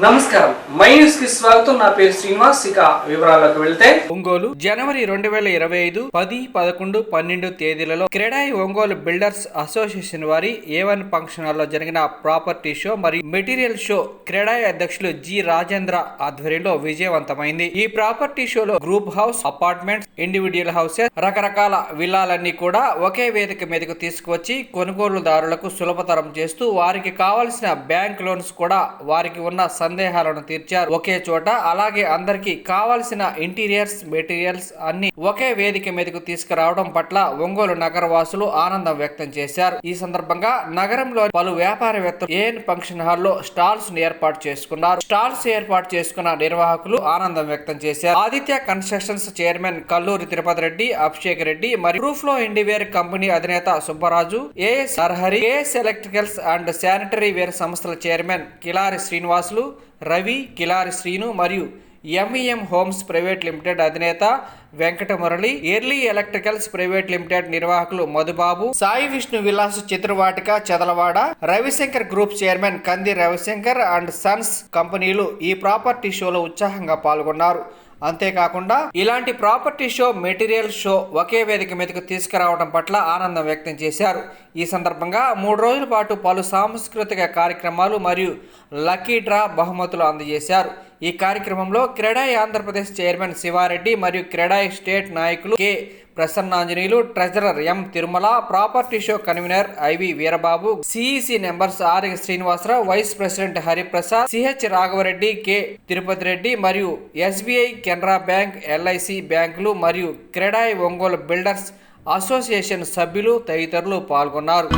నమస్కారం, my news కి స్వాగతం. నా పేరు శ్రీనివాస్. ఇక వివరాల్లోకి వెళ్తే, ఒంగోలు జనవరి 2025 10, 11, 12 తేదీలలో క్రెడాయి ఒంగోలు బిల్డర్స్ అసోసియేషన్ వారి A1 ఫంక్షన్ హాల్లో జరిగిన ప్రాపర్టీ షో మరియు మెటీరియల్ షో క్రెడాయి అధ్యక్షులు జి రాజేంద్ర ఆధ్వర్యంలో విజయవంతమైంది. ఈ ప్రాపర్టీ షోలో group house, apartments, individual houses, రకరకాల విల్లాలన్నీ కూడా ఒకే వేదిక మీదకు తీసుకువచ్చి కొనుగోలుదారులకు సులభతరం చేస్తూ వారికి కావలసిన బ్యాంక్ లోన్స్ కూడా వారికి ఉన్న సందేహాలను తీర్చారు ఒకే చోట. అలాగే అందరికి కావాల్సిన ఇంటీరియర్స్, మెటీరియల్స్ అన్ని ఒకే వేదిక మీదకు తీసుకురావడం పట్ల ఒంగోలు నగర వాసులు ఆనందం వ్యక్తం చేశారు. ఈ సందర్భంగా నగరంలో పలు వ్యాపారవేత్తలు A1 ఫంక్షన్ హాల్లో స్టాల్స్ ఏర్పాటు చేసుకున్నారు. స్టాల్స్ ఏర్పాటు చేసుకున్న నిర్వాహకులు ఆనందం వ్యక్తం చేశారు. ఆదిత్య కన్స్ట్రక్షన్స్ చైర్మన్ కల్లూరి తిరుపతి రెడ్డి, అభిషేక్ రెడ్డి మరియు ప్రూఫ్లో ఇండివేర్ కంపెనీ అధినేత Subbaraju, AS Narahari, AS electricals and sanitary ware సంస్థల చైర్మన్ కిలారి శ్రీనివాసులు, రవి, కిలారి శ్రీను మరియు MEM హోమ్స్ ప్రైవేట్ లిమిటెడ్ అధినేత Venkata Murali, early electricals private limited నిర్వాహకులు మధుబాబు, సాయి విష్ణు విలాస్ చిత్రవాటిక చెదలవాడ, రవిశంకర్ గ్రూప్ చైర్మన్ కంది రవిశంకర్ అండ్ సన్స్ కంపెనీలు ఈ ప్రాపర్టీ షోలో ఉత్సాహంగా పాల్గొన్నారు. అంతేకాకుండా ఇలాంటి ప్రాపర్టీ షో, మెటీరియల్ షో ఒకే వేదిక మీదకు తీసుకురావడం పట్ల ఆనందం వ్యక్తం చేశారు. ఈ సందర్భంగా 3 రోజుల పాటు పలు సాంస్కృతిక కార్యక్రమాలు మరియు లక్కీ డ్రా బహుమతులు అందజేశారు. ఈ కార్యక్రమంలో క్రెడాయి ఆంధ్రప్రదేశ్ చైర్మన్ శివారెడ్డి మరియు క్రెడాయి స్టేట్ నాయకులు K Prasannanjaneyulu, treasurer M Tirumala, property show convener IV Veerababu, CEC members R Srinivasarao, vice president Hariprasad, CH Raghavareddy, K Tirupati Reddy మరియు SBI, కెనరా బ్యాంక్, LIC బ్యాంకులు మరియు క్రెడాయి ఒంగోలు బిల్డర్స్ అసోసియేషన్ సభ్యులు తదితరులు పాల్గొన్నారు.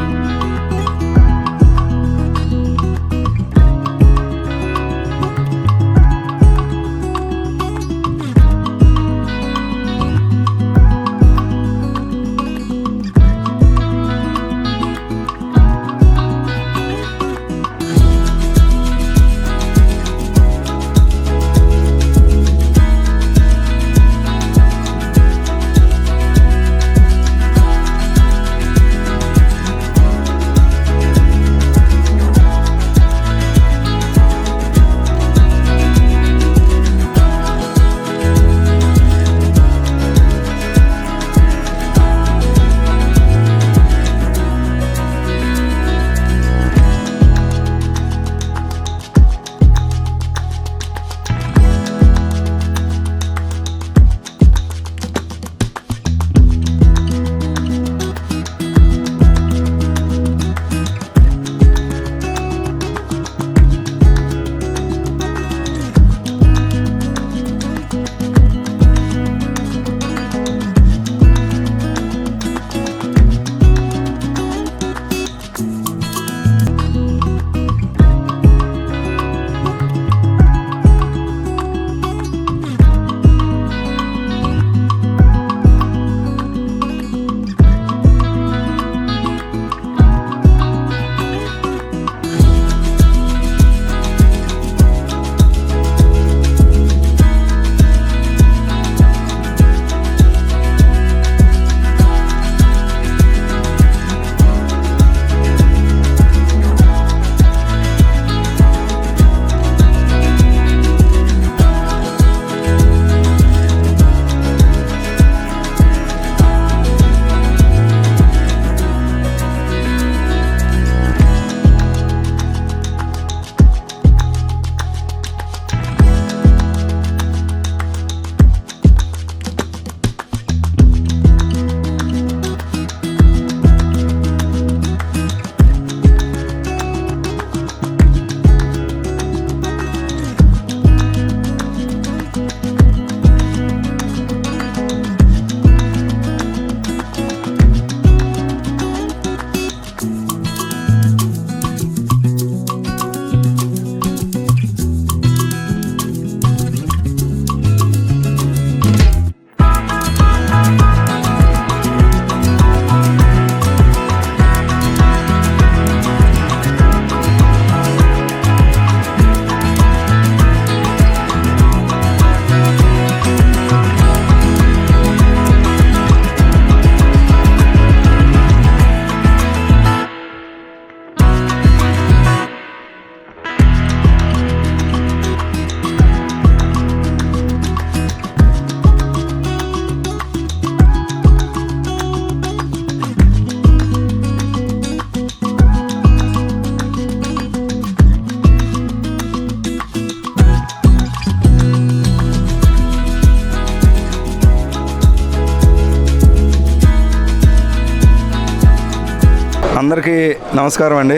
అందరికీ నమస్కారం అండి.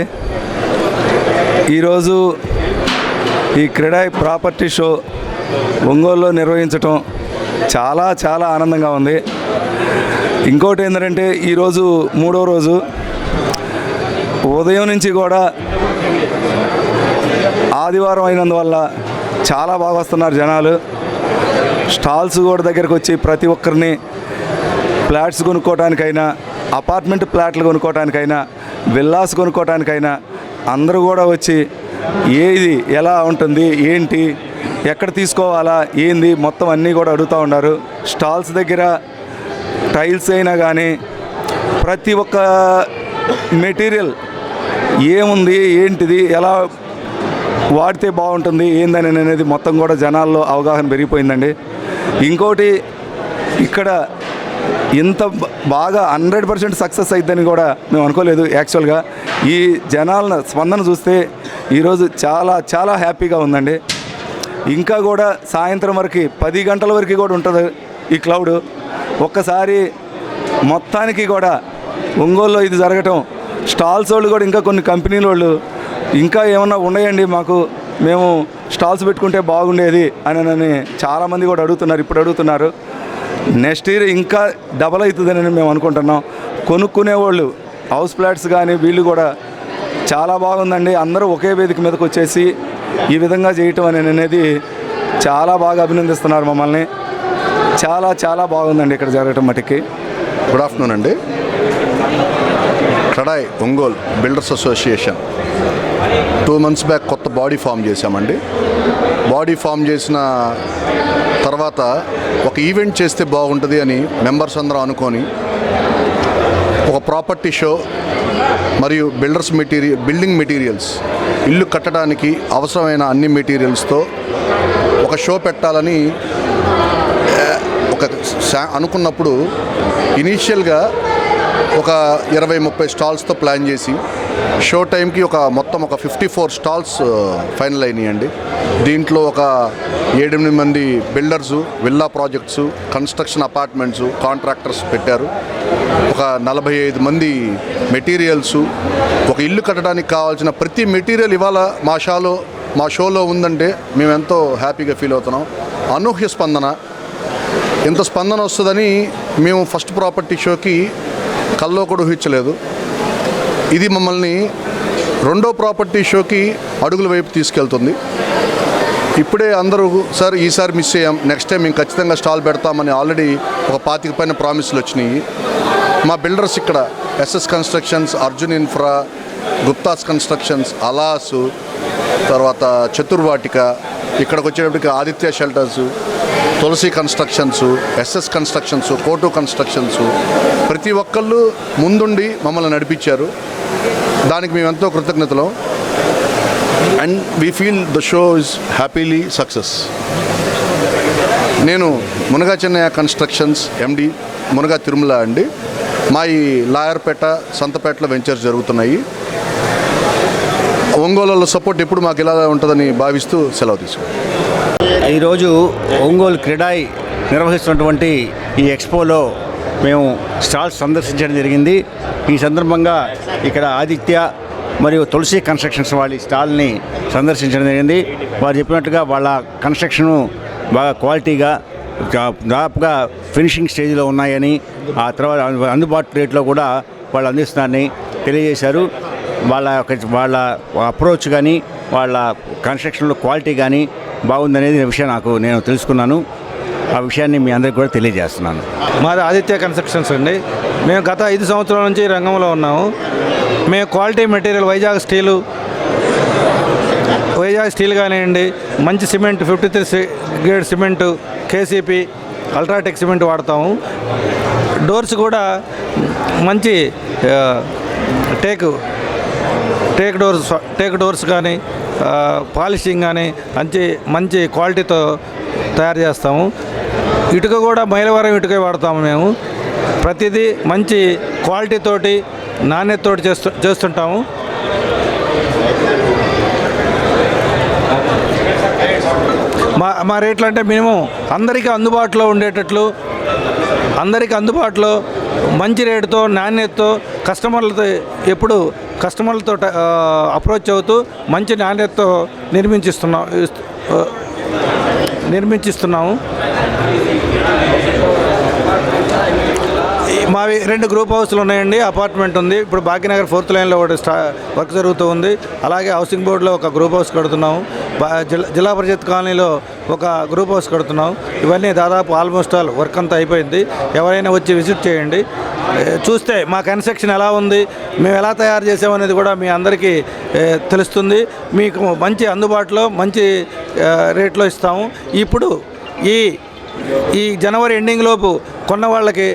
ఈరోజు ఈ క్రెడాయ్ ప్రాపర్టీ షో ఒంగోలులో నిర్వహించటం చాలా చాలా ఆనందంగా ఉంది. ఇంకోటి ఏంటంటే ఈరోజు 3వ రోజు ఉదయం నుంచి కూడా ఆదివారం అయినందువల్ల చాలా బాగా వస్తున్నారు జనాలు. స్టాల్స్ కూడా దగ్గరకు వచ్చి ప్రతి ఒక్కరిని ఫ్లాట్స్ కొనుక్కోవడానికైనా, అపార్ట్మెంట్ ఫ్లాట్లు కొనుక్కోవడానికైనా, విల్లాస్ కొనుక్కోవడానికైనా అందరూ కూడా వచ్చి ఏది ఎలా ఉంటుంది, ఏంటి, ఎక్కడ తీసుకోవాలా, ఏంది మొత్తం అన్నీ కూడా అడుగుతూ ఉన్నారు. స్టాల్స్ దగ్గర టైల్స్ అయినా కానీ ప్రతి ఒక్క మెటీరియల్ ఏముంది, ఏంటిది, ఎలా వాడితే బాగుంటుంది, ఏందని అనేది మొత్తం కూడా జనాల్లో అవగాహన పెరిగిపోయిందండి. ఇంకోటి ఇక్కడ ఇంత బాగా 100% సక్సెస్ అయిద్దని కూడా మేము అనుకోలేదు. యాక్చువల్గా ఈ జనాల స్పందన చూస్తే ఈరోజు చాలా చాలా హ్యాపీగా ఉందండి. ఇంకా కూడా సాయంత్రం వరకు 10 గంటల వరకు కూడా ఉంటుంది ఈ క్లౌడ్. ఒక్కసారి మొత్తానికి కూడా ఒంగోలులో ఇది జరగటం, స్టాల్స్ వాళ్ళు కూడా ఇంకా కొన్ని కంపెనీల వాళ్ళు ఇంకా ఏమన్నా ఉన్నాయండి మాకు, మేము స్టాల్స్ పెట్టుకుంటే బాగుండేది అని చాలామంది కూడా ఇప్పుడు అడుగుతున్నారు. నెక్స్ట్ ఇయర్ ఇంకా డబల్ అవుతుందని మేము అనుకుంటున్నాం. కొనుక్కునేవాళ్ళు హౌస్ ఫ్లాట్స్ కానీ వీళ్ళు కూడా చాలా బాగుందండి. అందరూ ఒకే వేదిక మీదకి వచ్చేసి ఈ విధంగా చేయటం అనేది చాలా బాగా అభినందిస్తున్నారు మమ్మల్ని. చాలా చాలా బాగుందండి ఇక్కడ జరగటం మటుకి. గుడ్ ఆఫ్టర్నూన్ అండి. CREDAI Ongole builders association 2 months back కొత్త బాడీ ఫామ్ చేశామండి. బాడీ ఫామ్ చేసిన తర్వాత ఒక ఈవెంట్ చేస్తే బాగుంటుంది అని మెంబర్స్ అందరూ అనుకొని ఒక ప్రాపర్టీ షో మరియు బిల్డింగ్ మెటీరియల్స్, ఇల్లు కట్టడానికి అవసరమైన అన్ని మెటీరియల్స్తో ఒక షో పెట్టాలని అనుకున్నప్పుడు ఇనీషియల్గా ఒక 20-30 స్టాల్స్తో ప్లాన్ చేసి షో టైంకి మొత్తం 54 స్టాల్స్ ఫైనల్ అయినాయండి. దీంట్లో ఒక 7-8 మంది builders, villa projects, construction apartments contractors పెట్టారు. ఒక 45 మంది మెటీరియల్స్, ఒక ఇల్లు కట్టడానికి కావాల్సిన ప్రతి మెటీరియల్ ఇవాళ మా షోలో ఉందంటే మేము ఎంతో హ్యాపీగా ఫీల్ అవుతున్నాం. అనూహ్య స్పందన. ఇంత స్పందన వస్తుందని మేము ఫస్ట్ ప్రాపర్టీ షోకి కల్లో కూడా ఊహించలేదు. ఇది మమ్మల్ని 2వ ప్రాపర్టీ షోకి అడుగుల వైపు తీసుకెళ్తుంది. ఇప్పుడే అందరూ సార్ ఈసారి మిస్ అయ్యాం, నెక్స్ట్ టైం మేము ఖచ్చితంగా స్టాల్ పెడతామని ఆల్రెడీ ఒక 25 పైన ప్రామిస్లు వచ్చినాయి. మా బిల్డర్స్ ఇక్కడ SS constructions, Arjun infra, Guptas constructions, అలాసు, తర్వాత చతుర్వాటిక, ఇక్కడికి వచ్చేటప్పటికి Aditya shelters, Tulasi constructions, SS constructions, కోటు కన్స్ట్రక్షన్స్, ప్రతి ఒక్కళ్ళు ముందుండి మమ్మల్ని నడిపించారు. దానికి మేము ఎంతో కృతజ్ఞతలు. And we feel the show is happily success. నేను మునగా చెన్నయ్య కన్స్ట్రక్షన్స్ ఎండి, మునగా తిరుమల అండి. మా ఈ లాయర్పేట, సంతపేటలో వెంచర్స్ జరుగుతున్నాయి. ఒంగోలు సపోర్ట్ ఎప్పుడు మాకు ఇలా ఉంటుందని భావిస్తూ సెలవు తీసుకుంటాం. ఈరోజు ఒంగోలు క్రెడాయ్ నిర్వహిస్తున్నటువంటి ఈ ఎక్స్పోలో మేము స్టాల్స్ సందర్శించడం జరిగింది. ఈ సందర్భంగా ఇక్కడ ఆదిత్య మరియు తులసి కన్స్ట్రక్షన్స్ వాళ్ళ స్టాల్ని సందర్శించడం జరిగింది. వారు చెప్పినట్టుగా వాళ్ళ కన్స్ట్రక్షను బాగా క్వాలిటీగా దాదాపుగా ఫినిషింగ్ స్టేజ్లో ఉన్నాయని, ఆ తర్వాత అందుబాటు రేట్లో కూడా వాళ్ళు అందిస్తున్నారని తెలియజేశారు. వాళ్ళ అప్రోచ్ కానీ వాళ్ళ కన్స్ట్రక్షన్లో క్వాలిటీ కానీ బాగుందనేది విషయం నేను తెలుసుకున్నాను. ఆ విషయాన్ని మీ అందరికీ కూడా తెలియజేస్తున్నాను. మాది ఆదిత్య కన్స్ట్రక్షన్స్ అండి. మేము గత 5 సంవత్సరాల నుంచి రంగంలో ఉన్నాము. మేము క్వాలిటీ మెటీరియల్ వైజాగ్ స్టీల్ కానివ్వండి, మంచి cement 53 grade cement, KCP, UltraTech cement వాడతాము. డోర్స్ కూడా మంచి టేక్ డోర్స్ కానీ, పాలిషింగ్ కానీ మంచి క్వాలిటీతో తయారు చేస్తాము. ఇటుక కూడా మైలవరం ఇటుక వాడతాము మేము. ప్రతిదీ మంచి క్వాలిటీతోటి, నాణ్యతతోటి చేస్తుంటాము. మా రేట్లు అంటే మినిమం అందరికీ అందుబాటులో ఉండేటట్లు, అందరికీ అందుబాటులో మంచి రేటుతో నాణ్యతతో కస్టమర్లతో ఎప్పుడు కస్టమర్లతో అప్రోచ్ అవుతూ మంచి నాణ్యతతో నిర్మించిస్తున్నాము. మావి 2 గ్రూప్ హౌస్లు ఉన్నాయండి. అపార్ట్మెంట్ ఉంది. ఇప్పుడు భాగ్యనగర్ 4th లైన్లో ఒకటి వర్క్ జరుగుతూ ఉంది. అలాగే హౌసింగ్ బోర్డులో ఒక గ్రూప్ హౌస్ కడుతున్నాము. జిల్లా పరిషత్ కాలనీలో ఒక గ్రూప్ హౌస్ కడుతున్నాము. ఇవన్నీ దాదాపు ఆల్మోస్ట్ ఆల్ వర్క్ అంతా అయిపోయింది. ఎవరైనా వచ్చి విజిట్ చేయండి, చూస్తే మా కన్స్ట్రక్షన్ ఎలా ఉంది, మేము ఎలా తయారు చేసామనేది కూడా మీ అందరికీ తెలుస్తుంది. మీకు మంచి అందుబాటులో మంచి రేట్లో ఇస్తాము. ఇప్పుడు ఈ జనవరి ఎండింగ్ లోపు కొన్న వాళ్ళకి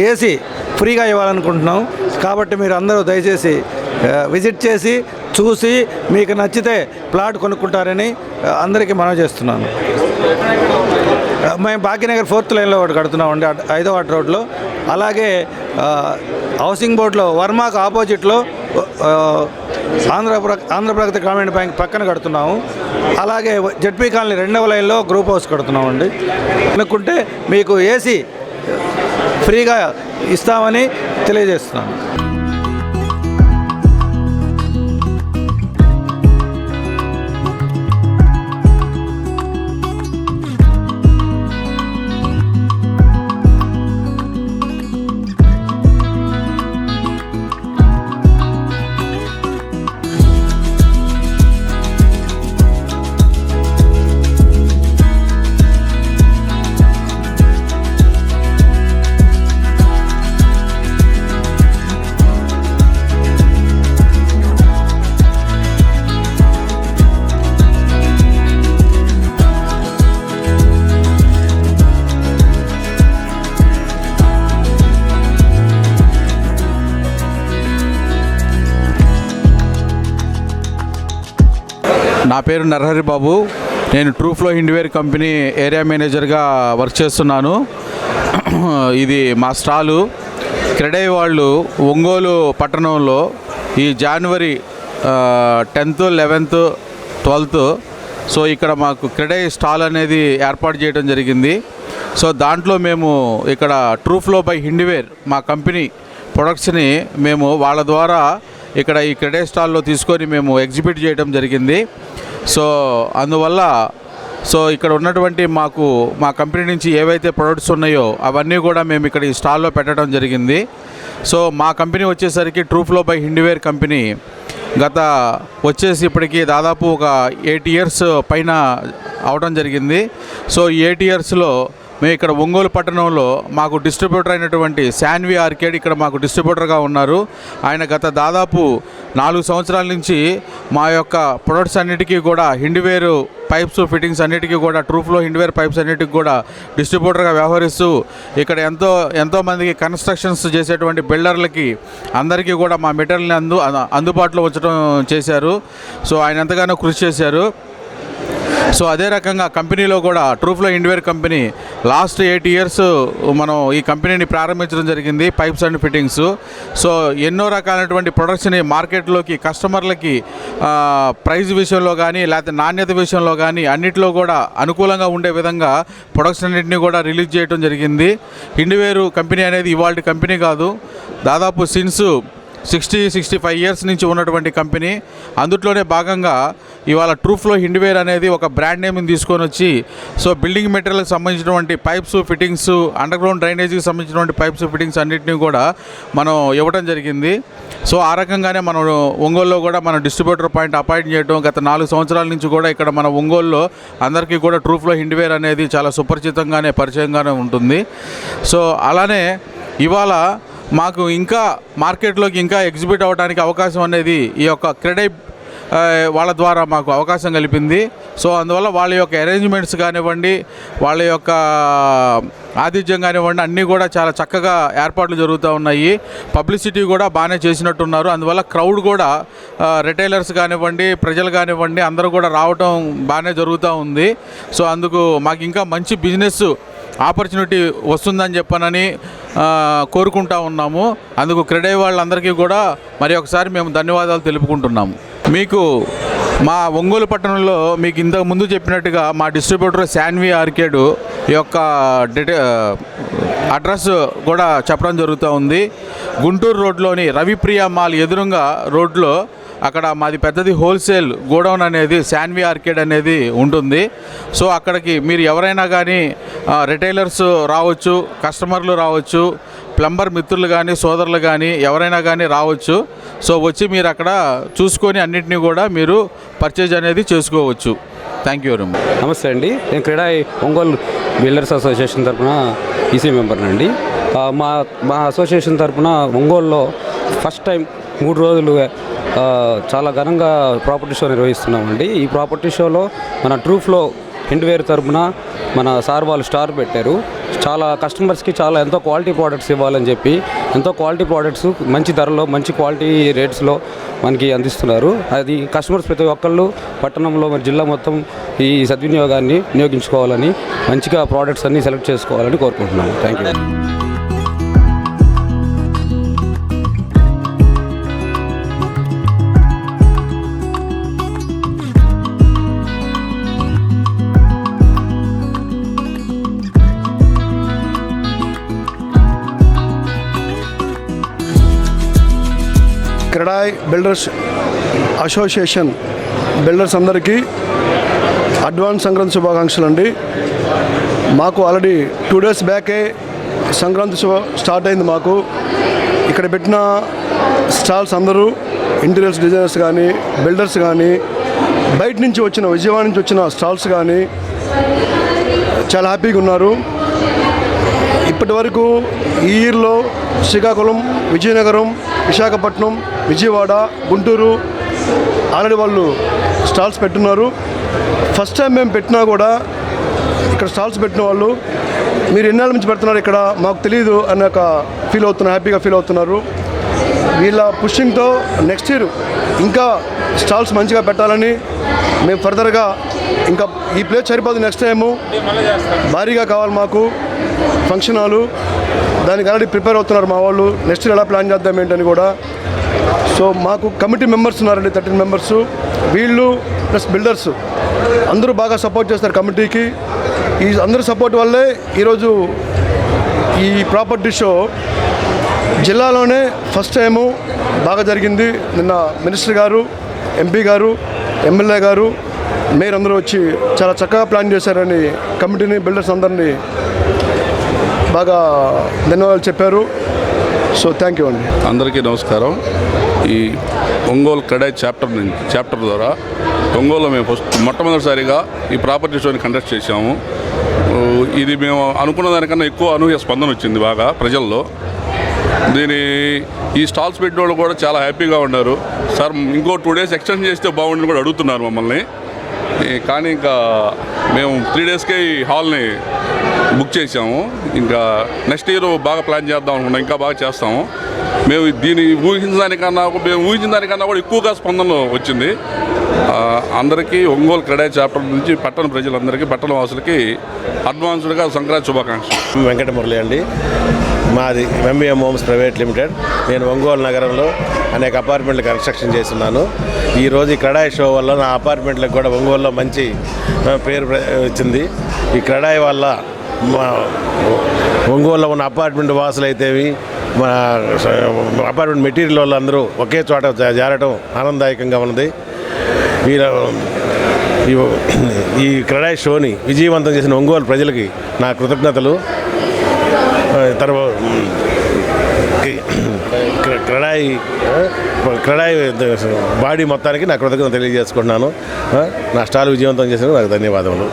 ఏసీ ఫ్రీగా ఇవ్వాలనుకుంటున్నాం. కాబట్టి మీరు అందరూ దయచేసి విజిట్ చేసి చూసి మీకు నచ్చితే ప్లాట్ కొనుక్కుంటారని అందరికీ మనవి చేస్తున్నాను. మేము భాగ్యనగర్ 4th లైన్లో ఒకటి కడుతున్నామండి, 5వ వార్డ్ రోడ్లో. అలాగే హౌసింగ్ బోర్డులో వర్మాకు ఆపోజిట్లో ఆంధ్రప్రగతి గ్రామీణ బ్యాంక్ పక్కన కడుతున్నాము. అలాగే జెడ్పీ కాలనీ 2వ లైన్లో గ్రూప్ హౌస్ కడుతున్నామండి. అనుకుంటే మీకు ఏసీ ఫ్రీగా ఇస్తామని తెలియజేస్తున్నాను. నా పేరు నరహరి బాబు. నేను ట్రూఫ్లో హిండ్వేర్ కంపెనీ ఏరియా మేనేజర్గా వర్క్ చేస్తున్నాను. ఇది మా స్టాలు. క్రెడై వాళ్ళు ఒంగోలు పట్టణంలో ఈ జనవరి 10th, 11th, 12th సో ఇక్కడ మాకు క్రెడై స్టాల్ అనేది ఏర్పాటు చేయడం జరిగింది. సో దాంట్లో మేము ఇక్కడ ట్రూఫ్లో బై హిండ్వేర్ మా కంపెనీ ప్రొడక్ట్స్ని మేము వాళ్ళ ద్వారా ఇక్కడ ఈ క్రెడై స్టాల్లో తీసుకొని మేము ఎగ్జిబిట్ చేయడం జరిగింది. సో అందువల్ల ఇక్కడ ఉన్నటువంటి మా కంపెనీ నుంచి ఏవైతే ప్రొడక్ట్స్ ఉన్నాయో అవన్నీ కూడా మేము ఇక్కడ ఈ స్టాల్లో పెట్టడం జరిగింది. సో మా కంపెనీ వచ్చేసరికి ట్రూఫ్లో బై హిండ్వేర్ కంపెనీ గత వచ్చేసి ఇప్పటికీ దాదాపు ఒక 8 years పైన అవడం జరిగింది. సో ఈ 8 yearsలో మేము ఇక్కడ ఒంగోలు పట్టణంలో మాకు డిస్ట్రిబ్యూటర్ అయినటువంటి శాన్వి ఆర్కేడ్ ఇక్కడ మాకు డిస్ట్రిబ్యూటర్గా ఉన్నారు. ఆయన గత దాదాపు 4 సంవత్సరాల నుంచి మా యొక్క ప్రొడక్ట్స్ అన్నిటికీ కూడా హిండ్వేర్ పైప్స్ ఫిట్టింగ్స్ అన్నిటికీ కూడా ట్రూఫ్లో హిండ్వేర్ పైప్స్ అన్నిటికీ కూడా డిస్ట్రిబ్యూటర్గా వ్యవహరిస్తూ ఇక్కడ ఎంతోమందికి కన్స్ట్రక్షన్స్ చేసేటువంటి బిల్డర్లకి అందరికీ కూడా మా మెటీరియల్ని అందుబాటులో ఉంచడం చేశారు. సో ఆయన ఎంతగానో కృషి చేశారు. సో అదే రకంగా కంపెనీలో కూడా ట్రూఫ్లో హిండ్వేర్ కంపెనీ లాస్ట్ 8 years మనం ఈ కంపెనీని ప్రారంభించడం జరిగింది, పైప్స్ అండ్ ఫిట్టింగ్స్. సో ఎన్నో రకాలైనటువంటి ప్రొడక్ట్స్ని మార్కెట్లోకి కస్టమర్లకి ప్రైస్ విషయంలో కానీ లేకపోతే నాణ్యత విషయంలో కానీ అన్నిటిలో కూడా అనుకూలంగా ఉండే విధంగా ప్రొడక్ట్స్ అన్నింటినీ కూడా రిలీజ్ చేయడం జరిగింది. హిండ్వేర్ కంపెనీ అనేది ఇవాళ కంపెనీ కాదు, దాదాపు సిన్స్ 60-65 years నుంచి ఉన్నటువంటి కంపెనీ. అందుట్లోనే భాగంగా ఇవాళ ట్రూఫ్లో హిండ్వేర్ అనేది ఒక బ్రాండ్ నేమ్ని తీసుకొని వచ్చి సో బిల్డింగ్ మెటీరియల్కి సంబంధించినటువంటి పైప్స్ ఫిట్టింగ్స్, అండర్ గ్రౌండ్ డ్రైనేజీకి సంబంధించినటువంటి పైప్స్ ఫిట్టింగ్స్ అన్నింటినీ కూడా మనం ఇవ్వడం జరిగింది. సో ఆ రకంగానే మనం ఒంగోలులో కూడా మన డిస్ట్రిబ్యూటర్ అపాయింట్ చేయడం గత 4 సంవత్సరాల నుంచి కూడా ఇక్కడ మన ఒంగోలులో అందరికీ కూడా ట్రూఫ్లో హిండ్వేర్ అనేది చాలా సుపరిచితంగానే పరిచయంగానే ఉంటుంది. సో అలానే ఇవాళ మాకు ఇంకా మార్కెట్లోకి ఇంకా ఎగ్జిబిట్ అవ్వడానికి అవకాశం అనేది ఈ యొక్క క్రెడై వాళ్ళ ద్వారా మాకు అవకాశం కలిపింది. సో అందువల్ల వాళ్ళ యొక్క అరేంజ్మెంట్స్ కానివ్వండి, వాళ్ళ యొక్క ఆతిథ్యం కానివ్వండి, అన్నీ కూడా చాలా చక్కగా ఏర్పాట్లు జరుగుతూ ఉన్నాయి. పబ్లిసిటీ కూడా బాగానే చేసినట్టున్నారు. అందువల్ల క్రౌడ్ కూడా రిటైలర్స్ కానివ్వండి, ప్రజలు కానివ్వండి, అందరూ కూడా రావటం బాగానే జరుగుతూ ఉంది. సో అందుకు మాకు ఇంకా మంచి బిజినెస్ ఆపర్చునిటీ వస్తుందని చెప్పనని కోరుకుంటా ఉన్నాము. అందుకు క్రెడై వాళ్ళందరికీ కూడా మరి ఒకసారి మేము ధన్యవాదాలు తెలుపుకుంటున్నాము. మీకు మా ఒంగోలు పట్టణంలో మీకు ఇంతకు ముందు చెప్పినట్టుగా మా డిస్ట్రిబ్యూటర్ శాన్వి ఆర్కేడ్ యొక్క అడ్రస్ కూడా చెప్పడం జరుగుతూ ఉంది. గుంటూరు రోడ్లోని రవిప్రియ మాల్ ఎదురుగా రోడ్లో అక్కడ మాది పెద్దది హోల్సేల్ గోడౌన్ అనేది శాన్వి ఆర్కేడ్ అనేది ఉంటుంది. సో అక్కడికి మీరు ఎవరైనా కానీ రిటైలర్స్ రావచ్చు, కస్టమర్లు రావచ్చు, ప్లంబర్ మిత్రులు కానీ సోదరులు కానీ ఎవరైనా కానీ రావచ్చు. సో వచ్చి మీరు అక్కడ చూసుకొని అన్నింటినీ కూడా మీరు పర్చేజ్ అనేది చేసుకోవచ్చు. Thank you very much. నమస్తే అండి, నేను క్రీడాయి ఒంగోలు బిల్డర్స్ అసోసియేషన్ తరఫున ఈసీ మెంబర్నండి. మా అసోసియేషన్ తరఫున ఒంగోలులో ఫస్ట్ టైం 3 రోజులు చాలా ఘనంగా ప్రాపర్టీ షో నిర్వహిస్తున్నామండి. ఈ ప్రాపర్టీ షోలో మన ట్రూఫ్లో హిండ్వేర్ తరఫున మన సార్ వాళ్ళు స్టార్ పెట్టారు. చాలా కస్టమర్స్కి ఎంతో క్వాలిటీ ప్రోడక్ట్స్ ఇవ్వాలని చెప్పి ఎంతో క్వాలిటీ ప్రోడక్ట్స్ మంచి ధరలో మంచి క్వాలిటీ రేట్స్లో మనకి అందిస్తున్నారు. అది కస్టమర్స్ ప్రతి ఒక్కళ్ళు పట్టణంలో మరి జిల్లా మొత్తం ఈ సద్వినియోగాన్ని వినియోగించుకోవాలని, మంచిగా ప్రోడక్ట్స్ అన్నీ సెలెక్ట్ చేసుకోవాలని కోరుకుంటున్నాను. Thank you. CREDAI builders association builders అందరికీ అడ్వాన్స్ సంక్రాంతి శుభాకాంక్షలు అండి. మాకు ఆల్రెడీ 2 days బ్యాకే సంక్రాంతి స్టార్ట్ అయింది. మాకు ఇక్కడ పెట్టిన స్టాల్స్ అందరూ ఇంటీరియర్స్ డిజైనర్స్ కానీ, బిల్డర్స్ కానీ, బయట నుంచి వచ్చిన విజయవాడ నుంచి వచ్చిన స్టాల్స్ కానీ చాలా హ్యాపీగా ఉన్నారు. ఇప్పటి వరకు ఈ ఇయర్లో శ్రీకాకుళం, విజయనగరం, విశాఖపట్నం, విజయవాడ, గుంటూరు ఆల్రెడీ వాళ్ళు స్టాల్స్ పెట్టున్నారు. ఫస్ట్ టైం మేము పెట్టినా కూడా ఇక్కడ స్టాల్స్ పెట్టిన వాళ్ళు మీరు ఎన్నాళ్ళ నుంచి పెడుతున్నారు ఇక్కడ మాకు తెలియదు అన్న ఒక హ్యాపీగా ఫీల్ అవుతున్నారు. వీళ్ళ పుషింగ్తో నెక్స్ట్ ఇయర్ ఇంకా స్టాల్స్ మంచిగా పెట్టాలని మేము ఫర్దర్గా ఇంకా ఈ ప్లేస్ సరిపోదు, నెక్స్ట్ టైము భారీగా కావాలి మాకు ఫంక్షన్ హాలు. దానికి ఆల్రెడీ ప్రిపేర్ అవుతున్నారు మా వాళ్ళు. నెక్స్ట్ ఇయర్ ఎలా ప్లాన్ చేద్దాం ఏంటని కూడా. సో మాకు కమిటీ మెంబర్స్ ఉన్నారండి, 13 members. వీళ్ళు ప్లస్ బిల్డర్స్ అందరూ బాగా సపోర్ట్ చేస్తారు కమిటీకి. ఈ అందరి సపోర్ట్ వల్లే ఈరోజు ఈ ప్రాపర్టీ షో జిల్లాలోనే ఫస్ట్ టైము బాగా జరిగింది. నిన్న మినిస్టర్ గారు, ఎంపీ గారు, ఎమ్మెల్యే గారు, మేయర్ అందరూ వచ్చి చాలా చక్కగా ప్లాన్ చేశారని కమిటీని, బిల్డర్స్ అందరినీ బాగా ధన్యవాదాలు చెప్పారు. సో థ్యాంక్ యూ అండి. అందరికీ నమస్కారం. ఈ ఒంగోలు క్రెడాయ్ చాప్టర్ ద్వారా ఒంగోలులో మేము మొట్టమొదటిసారిగా ఈ ప్రాపర్టీ షోని కండక్ట్ చేశాము. ఇది మేము అనుకున్న దానికన్నా ఎక్కువ అనూహ్య స్పందన వచ్చింది బాగా ప్రజల్లో. ఈ స్టాల్స్ పెట్టిన వాళ్ళు కూడా చాలా హ్యాపీగా ఉన్నారు. సార్ ఇంకో 2 days ఎక్స్టెండ్ చేస్తే బాగుండని కూడా అడుగుతున్నారు మమ్మల్ని. కానీ ఇంకా మేము 3 daysకే ఈ హాల్ని బుక్ చేసాము. ఇంకా నెక్స్ట్ ఇయర్ బాగా ప్లాన్ చేద్దాం అనుకున్నాం, ఇంకా బాగా చేస్తాము. మేము ఊహించిన దానికన్నా కూడా ఎక్కువగా స్పందన వచ్చింది. అందరికీ ఒంగోలు క్రెడాయ్ చాప్టర్ నుంచి పట్టణ ప్రజలందరికీ, పట్టణ వాసులకి అడ్వాన్స్డ్గా సంక్రాంతి శుభాకాంక్షలు. వెంకట మురళి అండి. మాది ఎంబీఎం హోమ్స్ ప్రైవేట్ లిమిటెడ్. నేను ఒంగోలు నగరంలో అనేక అపార్ట్మెంట్లు కన్స్ట్రక్షన్ చేస్తున్నాను. ఈరోజు ఈ క్రెడాయ్ షో వల్ల నా అపార్ట్మెంట్లకు కూడా ఒంగోలులో మంచి పేరు వచ్చింది. ఈ క్రెడాయ్ వల్ల మా ఒంగోలులో ఉన్న అపార్ట్మెంట్ వాసులైతేవి, మా అపార్ట్మెంట్ మెటీరియల్ వాళ్ళందరూ ఒకే చోట చేరడం ఆనందదాయకంగా ఉన్నది. ఈ క్రెడాయ్ షోని విజయవంతం చేసిన ఒంగోలు ప్రజలకి నా కృతజ్ఞతలు. క్రెడాయ్ బాడీ మొత్తానికి నా కృతజ్ఞత తెలియజేసుకుంటున్నాను. నా స్టాల్ విజయవంతం చేసినందుకు నాకు ధన్యవాదములు.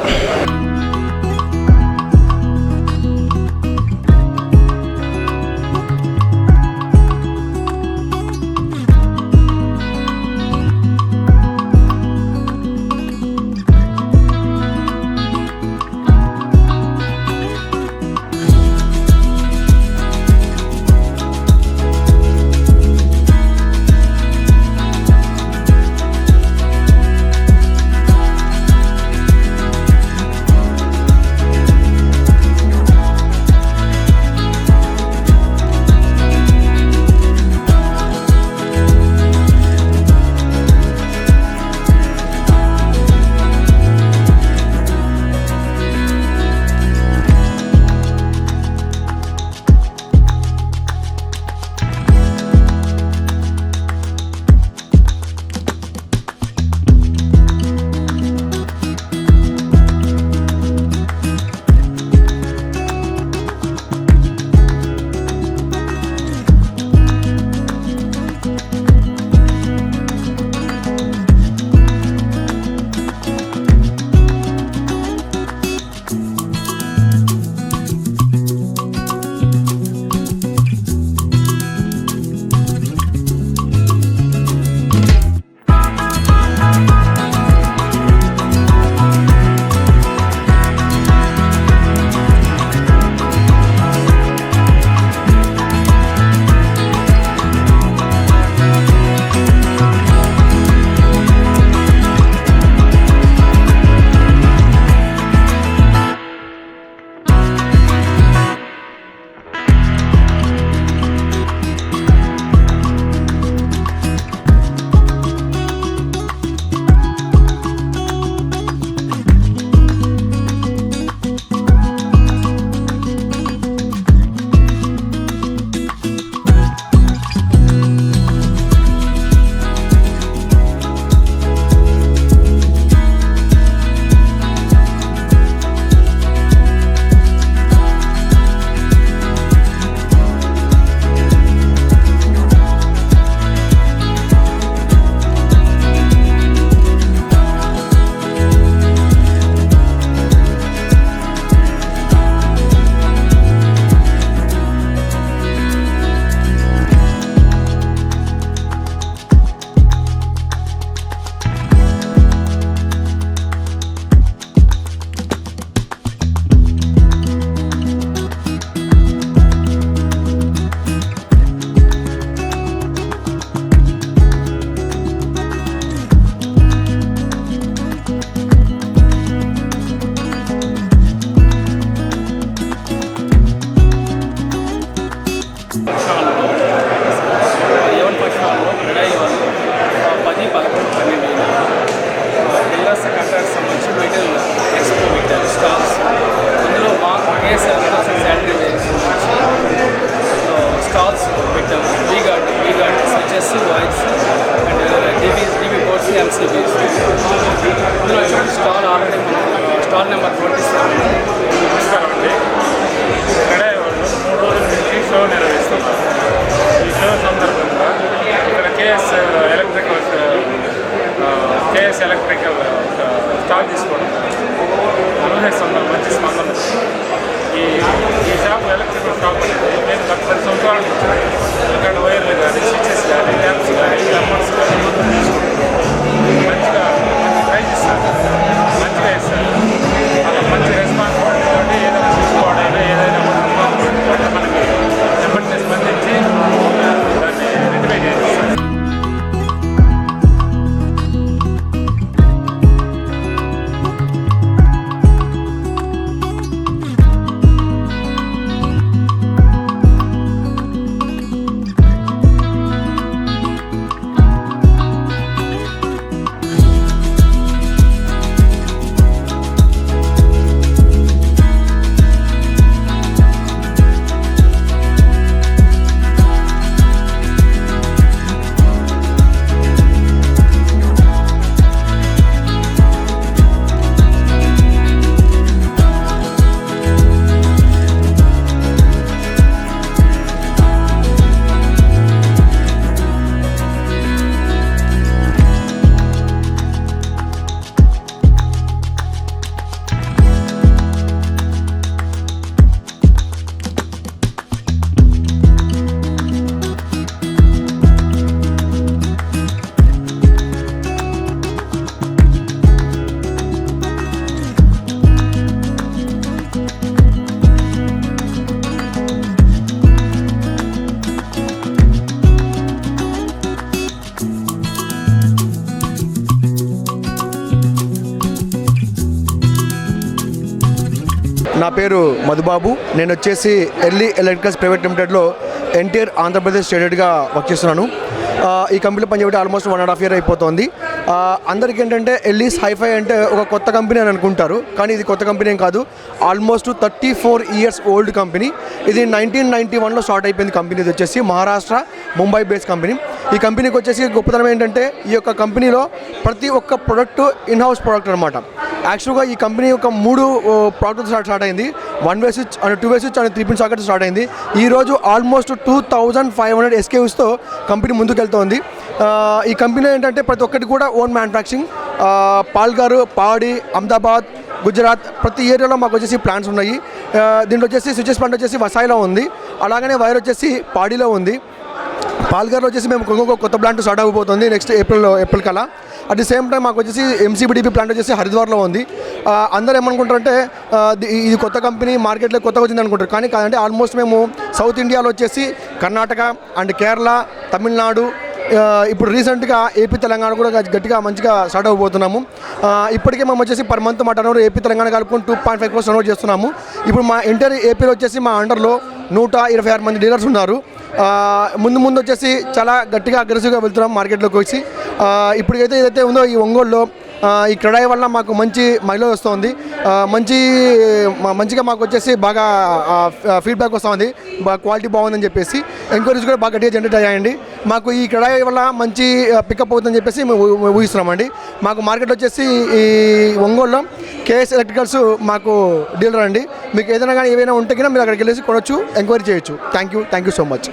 ఎల్సీబీ ఇందులో వచ్చి స్టాల్ ఆల్రెడీ మనం స్టాల్ నెంబర్ 27. నమస్కారం అండి. ఇక్కడే వాళ్ళు 3 రోజుల నుంచి షో నిర్వహిస్తున్నారు. ఈ షో సందర్భంగా ఇక్కడ కేఎస్ ఎలక్ట్రికల్ స్టాల్ తీసుకోవడం నిర్వహిస్తున్న మంచి స్పందన. ఈ షాప్ ఎలక్ట్రికల్ షాప్ అనేది నేను గత 10 సంవత్సరాల నుంచి ఇక్కడ వైర్లు కానీ స్విచెస్ కానీ ల్యాబ్స్ కానీ నెంబర్స్ కానీ మంచిగా ప్రైజ్ ఇస్తారు, మంచిగా ఇస్తారు. అలా మంచి రెస్పాన్సిబిలిటీ తోటి ఏదైనా తీసుకోవడైనా ఏదైనా మనకి వెంటనే స్పందించి దాన్ని రెక్టిఫై చేస్తారు. నా పేరు మధుబాబు. నేను వచ్చేసి ఎర్లీ ఎలక్ట్రికల్స్ ప్రైవేట్ లిమిటెడ్లో ఎన్టీఆర్ ఆంధ్రప్రదేశ్ స్టేటెడ్గా వర్క్ చేస్తున్నాను. ఈ కంపెనీలో పనిచేయడం ఆల్మోస్ట్ 1.5 year అయిపోతుంది. అందరికీ ఏంటంటే ఎల్లీస్ హైఫై అంటే ఒక కొత్త కంపెనీ అని అనుకుంటారు, కానీ ఇది కొత్త కంపెనీ ఏం కాదు. Almost 34 years old company. ఇది 1991లో స్టార్ట్ అయిపోయింది కంపెనీ. ఇది వచ్చేసి మహారాష్ట్ర ముంబై బేస్డ్ కంపెనీ. ఈ కంపెనీకి వచ్చేసి గొప్పతనం ఏంటంటే ఈ యొక్క కంపెనీలో ప్రతి ఒక్క ప్రొడక్ట్ ఇన్హౌస్ ప్రొడక్ట్ అనమాట. యాక్చువల్గా ఈ కంపెనీ ఒక 3 ప్రోడక్ట్ స్టార్ట్ అయింది. 1-way switch and 2-way switch and 3-pin socket start అయింది. ఈరోజు ఆల్మోస్ట్ 2500 SKUsతో కంపెనీ ముందుకెళ్తోంది. ఈ కంపెనీ ఏంటంటే ప్రతి ఒక్కటి కూడా ఓన్ మ్యానుఫ్యాక్చరింగ్. పాల్ఘర్, పాడి, అహ్మదాబాద్, గుజరాత్ ప్రతి ఏరియాలో మాకు వచ్చేసి ప్లాంట్స్ ఉన్నాయి. దీంట్లో వచ్చేసి స్విచెస్ ప్లాంట్ వచ్చేసి వసాయిలో ఉంది. అలాగనే వైర్ వచ్చేసి పాడిలో ఉంది. పాల్ఘర్లో వచ్చేసి మేము కొత్త ప్లాంట్ స్టార్ట్ అయిపోతుంది నెక్స్ట్ ఏప్రిల్ కల్లా. అట్ ది సేమ్ టైం మాకు వచ్చేసి MCBDP ప్లాంట్ వచ్చేసి హరిద్వార్లో ఉంది. అందరూ ఏమనుకుంటారంటే ఇది కొత్త కంపెనీ మార్కెట్లో కొత్తగా వచ్చింది అనుకుంటారు, కానీ కాదంటే ఆల్మోస్ట్ మేము సౌత్ ఇండియాలో వచ్చేసి కర్ణాటక అండ్ కేరళ, తమిళనాడు, ఇప్పుడు రీసెంట్గా ఏపీ తెలంగాణ కూడా గట్టిగా మంచిగా స్టార్ట్ అయిపోతున్నాము. ఇప్పటికే మేము వచ్చేసి పర్ మంత్ మా టర్నోవర్ ఏపీ తెలంగాణ కలుపుకొని 2.5 crores టర్నోవర్ చేస్తున్నాము. ఇప్పుడు మా ఎంటైర్ ఏపీలో వచ్చేసి మా అండర్లో 126 మంది డీలర్స్ ఉన్నారు. ముందు వచ్చేసి చాలా గట్టిగా అగ్రెసివ్గా వెళ్తున్నాం మార్కెట్లోకి వచ్చి. ఇప్పటికైతే ఏదైతే ఉందో ఈ ఒంగోలులో ఈ క్రెడాయి వల్ల మాకు మంచి మైలేజ్ వస్తుంది. మంచిగా మాకు వచ్చేసి బాగా ఫీడ్బ్యాక్ వస్తుంది, బాగా క్వాలిటీ బాగుందని చెప్పేసి ఎంక్వైరీస్ కూడా బాగా గట్టిగా జనరేట్ అయ్యాయండి. మాకు ఈ క్రెడాయి వల్ల మంచి పికప్ అవుతుందని చెప్పేసి మేము ఊహిస్తున్నామండి. మాకు మార్కెట్ వచ్చేసి ఈ ఒంగోలులో కేఎస్ ఎలక్ట్రికల్స్ మాకు డీలర్ అండి. మీకు ఏదైనా కానీ ఏవైనా ఉంటే కన్నా మీరు అక్కడికి వెళ్ళేసి కొనవచ్చు, ఎంక్వైరీ చేయొచ్చు. Thank you so much.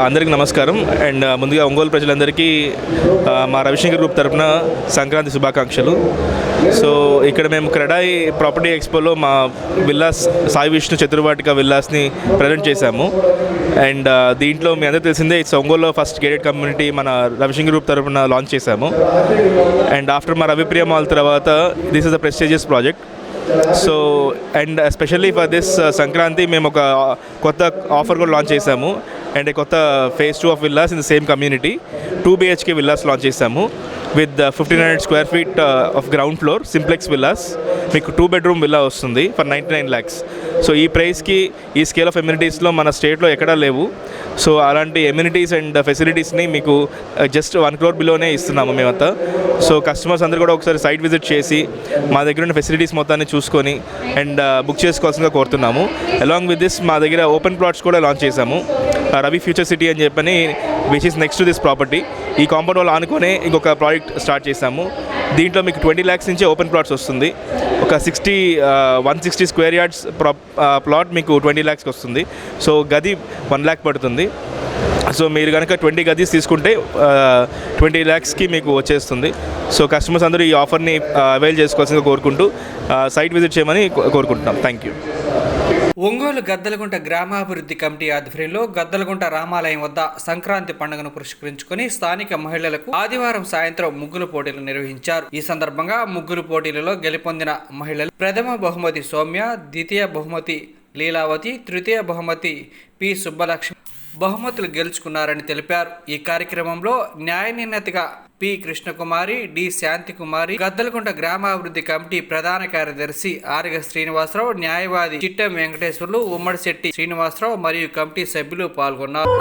అందరికీ నమస్కారం. అండ్ ముందుగా ఒంగోలు ప్రజలందరికీ మా రవిశంకర్ గ్రూప్ తరపున సంక్రాంతి శుభాకాంక్షలు. సో ఇక్కడ మేము క్రెడాయి ప్రాపర్టీ ఎక్స్పోలో మా విల్లాస్ సాయి విష్ణు చతుర్వాటిక విల్లాస్ని ప్రజెంట్ చేశాము. అండ్ దీంట్లో మీ అందరూ తెలిసిందే ఇట్స్ ఒంగోలులో ఫస్ట్ గేటెడ్ కమ్యూనిటీ మన రవిశంకర్ గ్రూప్ తరపున లాంచ్ చేశాము. అండ్ ఆఫ్టర్ మా రవిప్రియ మాల్ తర్వాత this is a prestigious project. So and especially for this Sankranti మేము ఒక కొత్త ఆఫర్ కూడా లాంచ్ చేశాము. అండ్ కొత్త phase 2 of villas in the same community 2 BHK villas launch చేశాము with 1500 square feet of ground floor simplex villas. మీకు 2 bedroom villa వస్తుంది for 99 lakhs. So ఈ ప్రైస్కి ఈ స్కేల్ ఆఫ్ ఎమ్యూనిటీస్లో మన స్టేట్లో ఎక్కడా లేవు. సో అలాంటి ఎమ్యూనిటీస్ అండ్ ఫెసిలిటీస్ని మీకు జస్ట్ 1 crore బిలోనే ఇస్తున్నాము మేమంతా. సో కస్టమర్స్ అందరూ కూడా ఒకసారి సైట్ విజిట్ చేసి మా దగ్గర ఉన్న ఫెసిలిటీస్ మొత్తాన్ని చూసుకొని అండ్ బుక్ చేసుకోవాల్సిందిగా కోరుతున్నాము. అలాంగ్ విత్ దిస్ మా దగ్గర ఓపెన్ ప్లాట్స్ కూడా లాంచ్ చేశాము. రవి ఫ్యూచర్ సిటీ అని చెప్పని which is next to this property. ఈ కాంపౌండ్ వాళ్ళు ఆనుకొని ఇంకొక ప్రాజెక్ట్ స్టార్ట్ చేశాము. దీంట్లో మీకు 20 lakhs నుంచే ఓపెన్ ప్లాట్స్ వస్తుంది. ఒక 160 స్క్వేర్ యార్డ్స్ ప్లాట్ మీకు 20 lakhsకి వస్తుంది. సో గది 1 lakh పడుతుంది. సో మీరు కనుక 20 గదీస్ తీసుకుంటే 20 lakhsకి మీకు వచ్చేస్తుంది. సో కస్టమర్స్ అందరూ ఈ ఆఫర్ని అవైల్ చేసుకోవాల్సిందిగా కోరుకుంటూ సైట్ విజిట్ చేయమని కోరుకుంటున్నాం. Thank you. ఒంగోలు గద్దలగుంట గ్రామాభివృద్ధి కమిటీ ఆధ్వర్యంలో గద్దలగుంట రామాలయం వద్ద సంక్రాంతి పండుగను పురస్కరించుకొని స్థానిక మహిళలకు ఆదివారం సాయంత్రం ముగ్గులు పోటీలు నిర్వహించారు. ఈ సందర్భంగా ముగ్గులు పోటీలలో గెలుపొందిన మహిళలు ప్రథమ బహుమతి సౌమ్య, ద్వితీయ బహుమతి లీలావతి, తృతీయ బహుమతి పి సుబ్బలక్ష్మి బహుమతులు గెలుచుకున్నారని తెలిపారు. ఈ కార్యక్రమంలో న్యాయ నిర్ణేతగా పి కృష్ణకుమారి, డి శాంతికుమారి, గద్దలగుంట గ్రామాభివృద్ధి కమిటీ ప్రధాన కార్యదర్శి ఆర్గ శ్రీనివాసరావు, న్యాయవాది చిట్టం వెంకటేశ్వర్లు, ఉమ్మడి శెట్టి శ్రీనివాసరావు మరియు కమిటీ సభ్యులు పాల్గొన్నారు.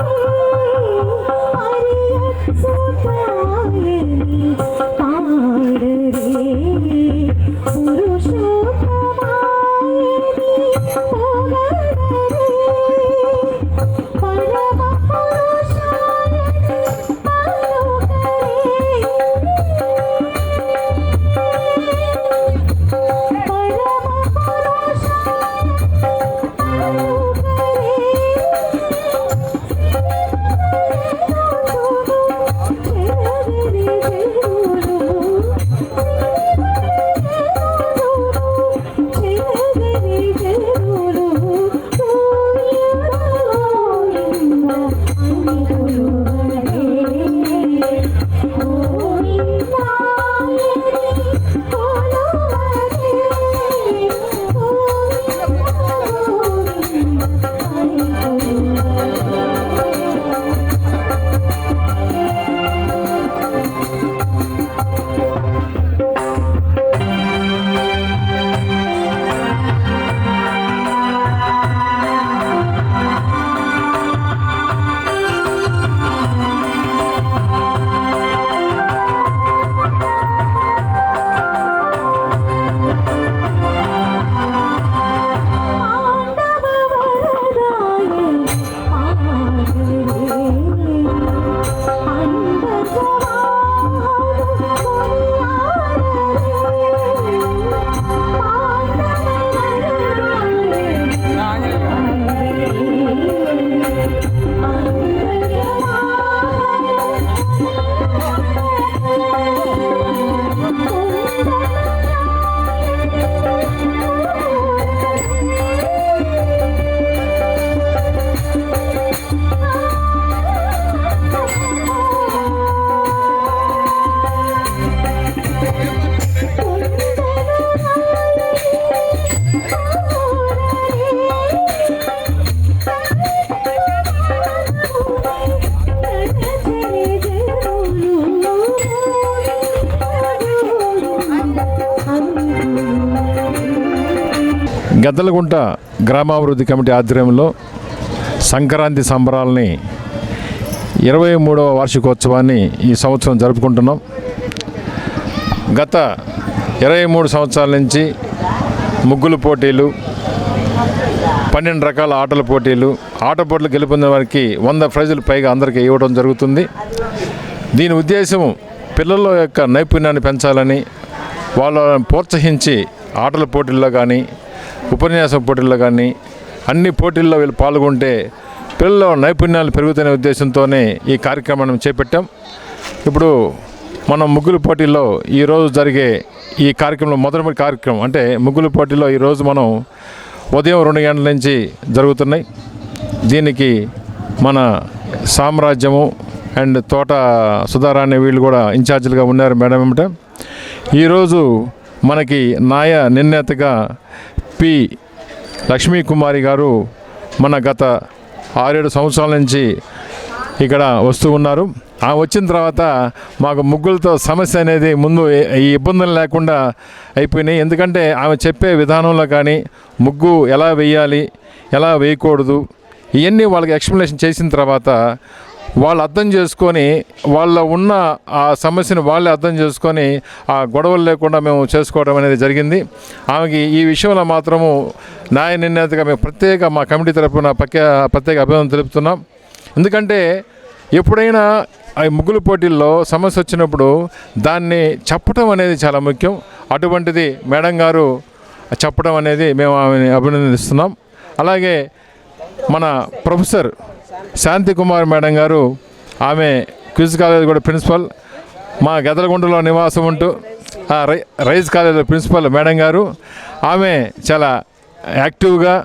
గద్దలగుంట గ్రామాభివృద్ధి కమిటీ ఆధ్వర్యంలో సంక్రాంతి సంబరాలని 23వ వార్షికోత్సవాన్ని ఈ సంవత్సరం జరుపుకుంటున్నాం. గత 23 సంవత్సరాల నుంచి ముగ్గులు పోటీలు, 12 రకాల ఆటల పోటీలు, ఆట పోటీలు గెలుపొందిన వారికి 100 ప్రైజులు పైగా అందరికీ ఇవ్వడం జరుగుతుంది. దీని ఉద్దేశం పిల్లల యొక్క నైపుణ్యాన్ని పెంచాలని, వాళ్ళని ప్రోత్సహించి ఆటల పోటీల్లో కానీ ఉపన్యాసం పోటీల్లో కానీ అన్ని పోటీల్లో వీళ్ళు పాల్గొంటే పిల్లల్లో నైపుణ్యాలు పెరుగుతున్న ఉద్దేశంతోనే ఈ కార్యక్రమాన్ని చేపట్టాం. ఇప్పుడు మనం ముగ్గుల పోటీల్లో ఈరోజు జరిగే ఈ కార్యక్రమంలో మొదటి కార్యక్రమం అంటే ముగ్గుల పోటీలో ఈరోజు మనం ఉదయం 2 గంటల నుంచి జరుగుతున్నాయి. దీనికి మన సామ్రాజ్యము అండ్ తోట సుధారాణి వీళ్ళు కూడా ఇన్ఛార్జీలుగా ఉన్నారు మేడం ఏమిట. ఈరోజు మనకి నిర్ణేతగా పి లక్ష్మీ కుమారి గారు మన గత 6-7 సంవత్సరాల నుంచి ఇక్కడ వస్తూ ఉన్నారు. ఆమె వచ్చిన తర్వాత మాకు ముగ్గులతో సమస్య అనేది ముందు ఈ ఇబ్బందులు లేకుండా అయిపోయినాయి. ఎందుకంటే ఆమె చెప్పే విధానంలో కానీ ముగ్గు ఎలా వేయాలి, ఎలా వేయకూడదు, ఇవన్నీ వాళ్ళకి ఎక్స్ప్లెనేషన్ చేసిన తర్వాత వాళ్ళు అర్థం చేసుకొని వాళ్ళ ఉన్న ఆ సమస్యను వాళ్ళే అర్థం చేసుకొని ఆ గొడవలు లేకుండా మేము చేసుకోవడం అనేది జరిగింది. ఆమెకి ఈ విషయంలో మాత్రము నిర్ణేతగా మేము మా కమిటీ తరఫున ప్రత్యేక అభినందన తెలుపుతున్నాం. ఎందుకంటే ఎప్పుడైనా ఆ ముగ్గుల పోటీల్లో సమస్య వచ్చినప్పుడు దాన్ని చెప్పడం అనేది చాలా ముఖ్యం. అటువంటిది మేడం గారు చెప్పడం అనేది మేము ఆమెని అభినందిస్తున్నాం. అలాగే మన ప్రొఫెసర్ శాంతి కుమార్ మేడం గారు, ఆమె క్విజ్ కాలేజ్ కూడా ప్రిన్సిపల్, మా గదలగుంటలో నివాసం ఉంటూ రైజ్ కాలేజ్ ప్రిన్సిపల్ మేడం గారు, ఆమె చాలా యాక్టివ్గా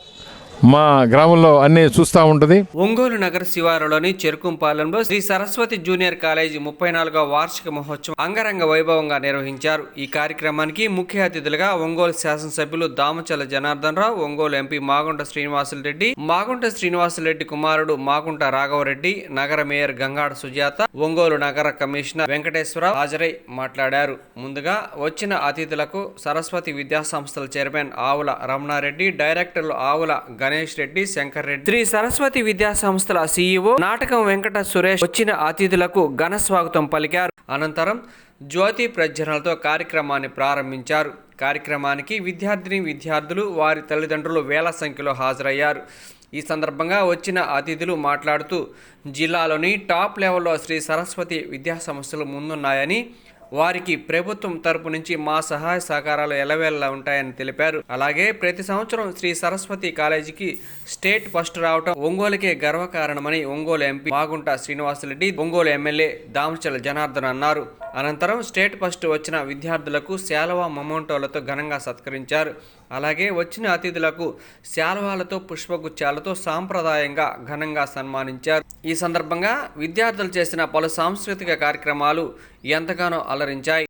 మా గ్రామంలో అన్ని చూస్తూ ఉంటుంది. ఒంగోలు నగర శివారులోని చెరుకుంపాలెంలో శ్రీ సరస్వతి జూనియర్ కాలేజీ 34వ వార్షిక మహోత్సవం అంగరంగ వైభవంగా నిర్వహించారు. ఈ కార్యక్రమానికి ముఖ్య అతిథులుగా ఒంగోలు శాసనసభ్యులు దామచల జనార్దన్ రావు, ఒంగోలు ఎంపీ మాగుంట శ్రీనివాసులరెడ్డి కుమారుడు మాగుంట రాఘవరెడ్డి, నగర మేయర్ గంగాడ సుజాత, ఒంగోలు నగర కమిషనర్ వెంకటేశ్వరరావు హాజరై మాట్లాడారు. ముందుగా వచ్చిన అతిథులకు సరస్వతి విద్యాసంస్థల చైర్మన్ ఆవుల రమణారెడ్డి, డైరెక్టర్లు ఆవుల గణేష్ రెడ్డి, శంకర్ రెడ్డి, శ్రీ సరస్వతి విద్యా సంస్థల CEO నాటకం వెంకట సురేష్ వచ్చిన అతిథులకు ఘన స్వాగతం పలికారు. అనంతరం జ్యోతి ప్రజ్వలనతో కార్యక్రమాన్ని ప్రారంభించారు. కార్యక్రమానికి విద్యార్థులు వారి తల్లిదండ్రులు వేల సంఖ్యలో హాజరయ్యారు. ఈ సందర్భంగా వచ్చిన అతిథులు మాట్లాడుతూ జిల్లాలోని టాప్ లెవెల్లో శ్రీ సరస్వతి విద్యా సంస్థలు ముందున్నాయని, వారికి ప్రభుత్వం తరపు నుంచి మా సహాయ సహకారాలు ఎలవేళలా ఉంటాయని తెలిపారు. అలాగే ప్రతి సంవత్సరం శ్రీ సరస్వతి కాలేజీకి స్టేట్ ఫస్ట్ రావటం ఒంగోలుకే గర్వకారణమని ఒంగోలు ఎంపీ మాగుంట శ్రీనివాసులరెడ్డి, ఒంగోలు ఎమ్మెల్యే దామచల జనార్దన్ అన్నారు. అనంతరం స్టేట్ ఫస్ట్ వచ్చిన విద్యార్థులకు శాలువా మొమెంటోలతో ఘనంగా సత్కరించారు. అలాగే వచ్చిన అతిథులకు శాలువాలతో పుష్పగుచ్చాలతో సాంప్రదాయంగా ఘనంగా సన్మానించారు. ఈ సందర్భంగా విద్యార్థులు చేసిన పలు సాంస్కృతిక కార్యక్రమాలు ఎంతగానో అలరించాయి.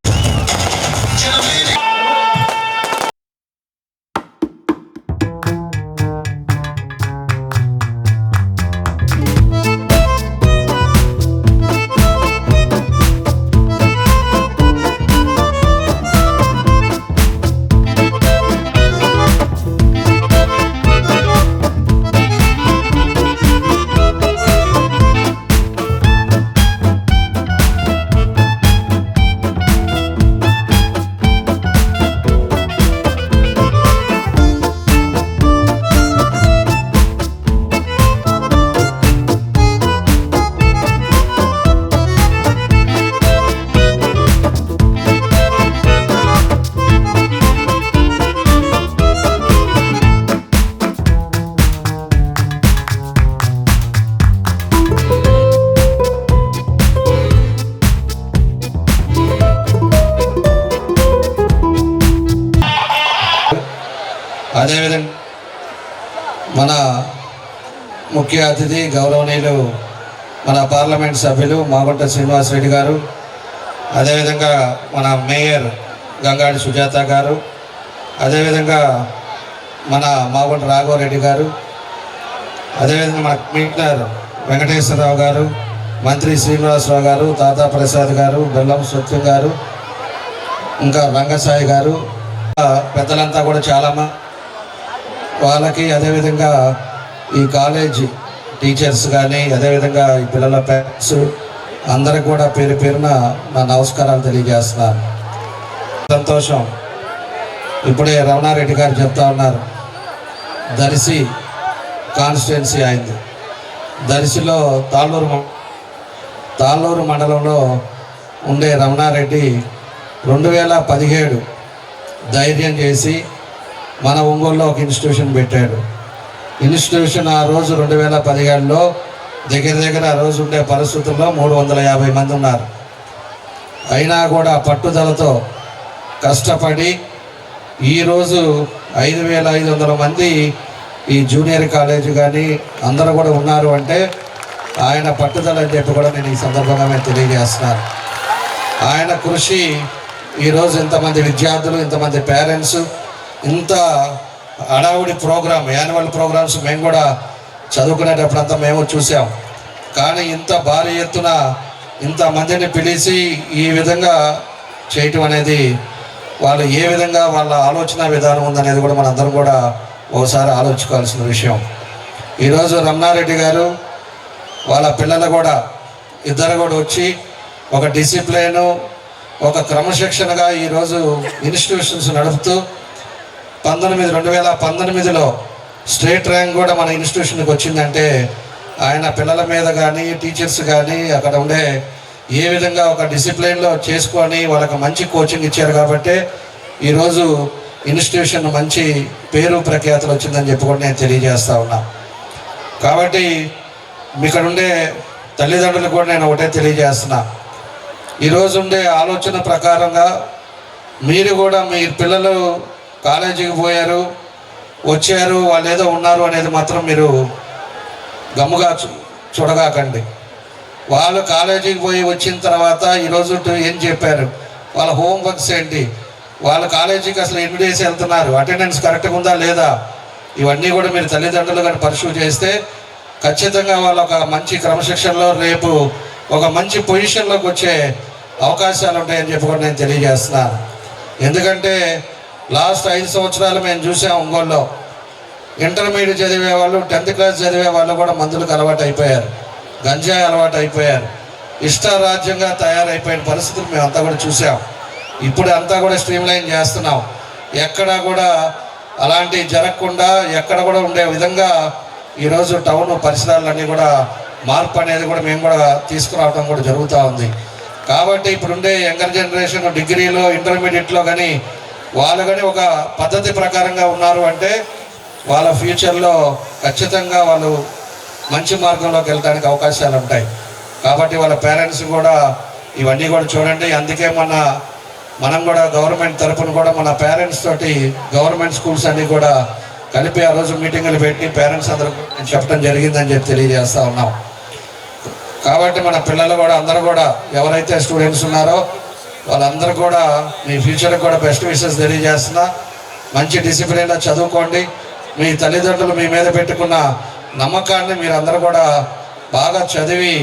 అదేవిధంగా మన ముఖ్య అతిథి గౌరవనీయులు మన పార్లమెంట్ సభ్యులు మాగుంట శ్రీనివాసరెడ్డి గారు, అదేవిధంగా మన మేయర్ గంగాడి సుజాత గారు, అదేవిధంగా మన మాగుంట రాఘవరెడ్డి గారు, అదేవిధంగా మన కమిషనర్ వెంకటేశ్వరరావు గారు, మంత్రి శ్రీనివాసరావు గారు, తాతా ప్రసాద్ గారు, బెల్లం సత్యం గారు, ఇంకా రంగసాయి గారు, పెద్దలంతా కూడా చాలామంది వాళ్ళకి, అదేవిధంగా ఈ కాలేజీ టీచర్స్ కానీ, అదేవిధంగా ఈ పిల్లల పేరెంట్స్ అందరికి కూడా పేరు పేరున నా నమస్కారాలు తెలియజేస్తున్నాను. సంతోషం. ఇప్పుడే రమణారెడ్డి గారు చెప్తా ఉన్నారు, దర్శి కాన్స్టిట్యున్సీ అయింది. దర్శిలో తాళ్ళూరు మండలంలో ఉండే రమణారెడ్డి 2017 ధైర్యం చేసి మన ఒంగోలులో ఒక ఇన్స్టిట్యూషన్ పెట్టాడు. ఇన్స్టిట్యూషన్ ఆ రోజు 2017లో దగ్గర ఆ రోజు ఉండే పరిస్థితుల్లో 350 మంది ఉన్నారు. అయినా కూడా పట్టుదలతో కష్టపడి ఈరోజు 5500 మంది ఈ జూనియర్ కాలేజీ కానీ అందరూ కూడా ఉన్నారు అంటే ఆయన పట్టుదల అని చెప్పి కూడా నేను ఈ సందర్భంగా మేము తెలియజేస్తున్నాను. ఆయన కృషి ఈరోజు ఇంతమంది విద్యార్థులు, ఇంతమంది పేరెంట్స్, ఇంత హడావుడి ప్రోగ్రామ్, యాన్యువల్ ప్రోగ్రామ్స్ మేము కూడా చదువుకునేటప్పుడంతా మేము చూసాం. కానీ ఇంత భారీ ఎత్తున ఇంతమందిని పిలిచి ఈ విధంగా చేయటం అనేది వాళ్ళు ఏ విధంగా వాళ్ళ ఆలోచన విధానం ఉందనేది కూడా మనందరం కూడా ఒకసారి ఆలోచించుకోవాల్సిన విషయం. ఈరోజు రమణారెడ్డి గారు వాళ్ళ పిల్లలు కూడా ఇద్దరు కూడా వచ్చి ఒక డిసిప్లైను, ఒక క్రమశిక్షణగా ఈరోజు ఇన్స్టిట్యూషన్స్ నడుపుతూ 2019లో స్టేట్ ర్యాంక్ కూడా మన ఇన్స్టిట్యూషన్కి వచ్చిందంటే ఆయన పిల్లల మీద కానీ టీచర్స్ కానీ అక్కడ ఉండే ఏ విధంగా ఒక డిసిప్లైన్లో చేసుకొని వాళ్ళకి మంచి కోచింగ్ ఇచ్చారు కాబట్టి ఈరోజు ఇన్స్టిట్యూషన్ మంచి పేరు ప్రఖ్యాతులు వచ్చిందని చెప్పి కూడా నేను తెలియజేస్తా ఉన్నా. కాబట్టి ఇక్కడ ఉండే తల్లిదండ్రులకు కూడా నేను ఒకటే తెలియజేస్తున్నా, ఈరోజు ఉండే ఆలోచన ప్రకారంగా మీరు కూడా మీ పిల్లలు కాలేజీకి పోయారు, వచ్చారు, వాళ్ళు ఏదో ఉన్నారు అనేది మాత్రం మీరు గమ్ముగా చూడగాకండి. వాళ్ళు కాలేజీకి పోయి వచ్చిన తర్వాత ఈరోజు ఏం చెప్పారు, వాళ్ళ హోంవర్క్స్ ఏంటి, వాళ్ళ కాలేజీకి అసలు ఎన్ని డేస్ వెళ్తున్నారు, అటెండెన్స్ కరెక్ట్గా ఉందా లేదా, ఇవన్నీ కూడా మీరు తల్లిదండ్రులు కానీ పరిశీలి చేస్తే ఖచ్చితంగా వాళ్ళు ఒక మంచి క్రమశిక్షణలో రేపు ఒక మంచి పొజిషన్లోకి వచ్చే అవకాశాలు ఉంటాయని చెప్పి కూడా నేను తెలియజేస్తున్నాను. ఎందుకంటే లాస్ట్ 5 సంవత్సరాలు మేము చూసాం ఒంగోలులో ఇంటర్మీడియట్ చదివే వాళ్ళు, 10th క్లాస్ చదివే వాళ్ళు కూడా మందులకు అలవాటు అయిపోయారు, గంజాయి అలవాటు అయిపోయారు, ఇష్టారాజ్యంగా తయారైపోయిన పరిస్థితులు మేము అంతా కూడా చూసాం. ఇప్పుడు అంతా కూడా స్ట్రీమ్లైన్ చేస్తున్నాం. ఎక్కడా కూడా అలాంటివి జరగకుండా ఎక్కడ కూడా ఉండే విధంగా ఈరోజు టౌన్ పరిసరాలన్నీ కూడా మార్పు అనేది కూడా మేము కూడా తీసుకురావడం కూడా జరుగుతూ ఉంది. కాబట్టి ఇప్పుడుండే యంగర్ జనరేషన్ డిగ్రీలో, ఇంటర్మీడియట్లో కానీ వాళ్ళు కానీ ఒక పద్ధతి ప్రకారంగా ఉన్నారు అంటే వాళ్ళ ఫ్యూచర్లో ఖచ్చితంగా వాళ్ళు మంచి మార్గంలోకి వెళ్ళడానికి అవకాశాలు ఉంటాయి. కాబట్టి వాళ్ళ పేరెంట్స్ కూడా ఇవన్నీ కూడా చూడండి. అందుకే మనం కూడా గవర్నమెంట్ తరఫున కూడా మన పేరెంట్స్ తోటి గవర్నమెంట్ స్కూల్స్ అన్నీ కూడా కలిపి ఆ రోజు మీటింగులు పెట్టి పేరెంట్స్ అందరూ చెప్పడం జరిగిందని చెప్పి తెలియజేస్తూ ఉన్నాం. కాబట్టి మన పిల్లలు కూడా అందరూ కూడా ఎవరైతే స్టూడెంట్స్ ఉన్నారో వాళ్ళందరూ కూడా మీ ఫ్యూచర్కి కూడా బెస్ట్ విషెస్ తెలియజేస్తున్నా. మంచి డిసిప్లిన్లో చదువుకోండి. మీ తల్లిదండ్రులు మీ మీద పెట్టుకున్న నమ్మకాన్ని మీరు అందరూ కూడా బాగా చదివి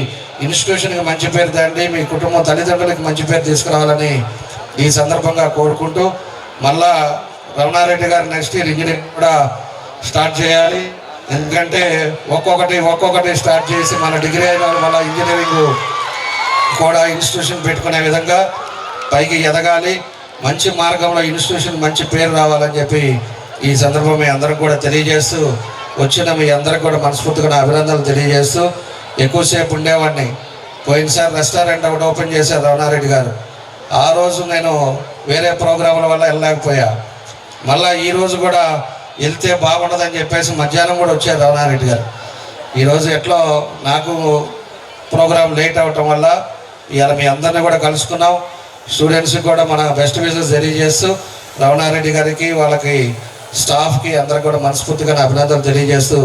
ఇన్స్టిట్యూషన్కి మంచి పేరు తేండి, మీ కుటుంబం తల్లిదండ్రులకి మంచి పేరు తీసుకురావాలని ఈ సందర్భంగా కోరుకుంటూ, మళ్ళా రమణారెడ్డి గారు నెక్స్ట్ ఇయర్ ఇంజనీరింగ్ కూడా స్టార్ట్ చేయాలి. ఎందుకంటే ఒక్కొక్కటి స్టార్ట్ చేసి మన డిగ్రీ అయిన వాళ్ళు మళ్ళీ ఇంజనీరింగ్ కూడా ఇన్స్టిట్యూషన్ పెట్టుకునే విధంగా పైకి ఎదగాలి. మంచి మార్గంలో ఇన్స్టిట్యూషన్ మంచి పేరు రావాలని చెప్పి ఈ సందర్భం మీ అందరికి కూడా తెలియజేస్తూ, వచ్చిన మీ అందరికి కూడా మనస్ఫూర్తిగా నా అభినందనలు తెలియజేస్తూ, ఎక్కువసేపు ఉండేవాడిని. పోయినసారి రెస్టారెంట్ ఒకటి ఓపెన్ చేశారు రమణారెడ్డి గారు. ఆ రోజు నేను వేరే ప్రోగ్రాంల వల్ల వెళ్ళలేకపోయా. మళ్ళీ ఈరోజు కూడా వెళ్తే బాగుండదని చెప్పేసి మధ్యాహ్నం కూడా వచ్చారు రమణారెడ్డి గారు. ఈరోజు ఎట్లో నాకు ప్రోగ్రాం లేట్ అవటం వల్ల ఇవాళ మీ అందరినీ కూడా కలుసుకున్నాం. స్టూడెంట్స్కి కూడా మన బెస్ట్ విషెస్ తెలియజేస్తూ, రమణారెడ్డి గారికి వాళ్ళకి స్టాఫ్కి అందరికి కూడా మనస్ఫూర్తిగా నా అభినందనలు తెలియజేస్తూ,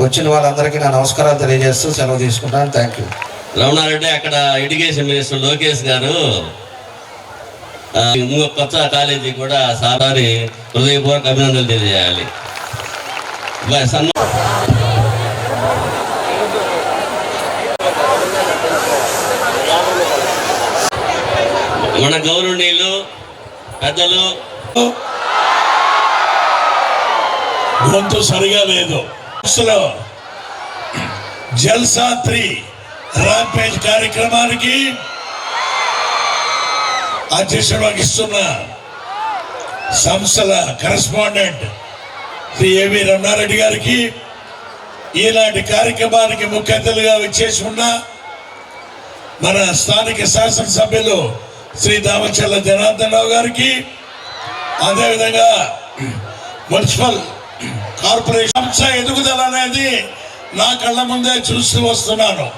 వచ్చిన వాళ్ళందరికీ నా నమస్కారాలు తెలియజేస్తూ సెలవు తీసుకుంటాను. Thank you. రమణారెడ్డి అక్కడ ఎడ్యుకేషన్ మినిస్టర్ లోకేష్ గారు ఇంకొక కొత్త కాలేజీ కూడా సారి హృదయపూర్వక అభినందనలు తెలియజేయాలి. మన గౌరవనీయులు పెద్దలు గొంతు సరిగా లేదు. జల్సా 3 ర్యాంపేజ్ కార్యక్రమానికి అధ్యక్షత వహిస్తున్న సంస్థల కరెస్పాండెంట్ శ్రీ ఏవి రమణారెడ్డి గారికి, ఈనాటి కార్యక్రమానికి ముఖ్య అతిథులుగా విచ్చేసి ఉన్న మన స్థానిక శాసనసభ్యులు శ్రీ దామచర్ల జనార్దన్ రావు గారికి, అదేవిధంగా మున్సిపల్ కార్పొరేషన్ సంస్థ ఎదుగుదల అనేది నా కళ్ళ ముందే చూస్తూ వస్తున్నాను.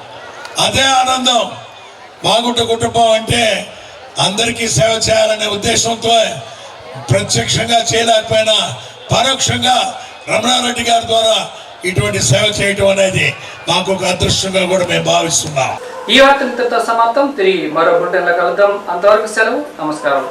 అదే ఆనందం. మాగుంట కుటుంబం అంటే అందరికీ సేవ చేయాలనే ఉద్దేశంతో ప్రత్యక్షంగా చేయలేకపోయినా పరోక్షంగా రమణారెడ్డి గారి ద్వారా ఇటువంటి సేవ చేయటం అనేది మాకు ఒక అదృష్టంగా కూడా మేము భావిస్తున్నాం. ఈ వార్త ఇంతతో సమాప్తం. తిరిగి మరో బులెటిన్లో కలుద్దాం. అంతవరకు సెలవు. నమస్కారం.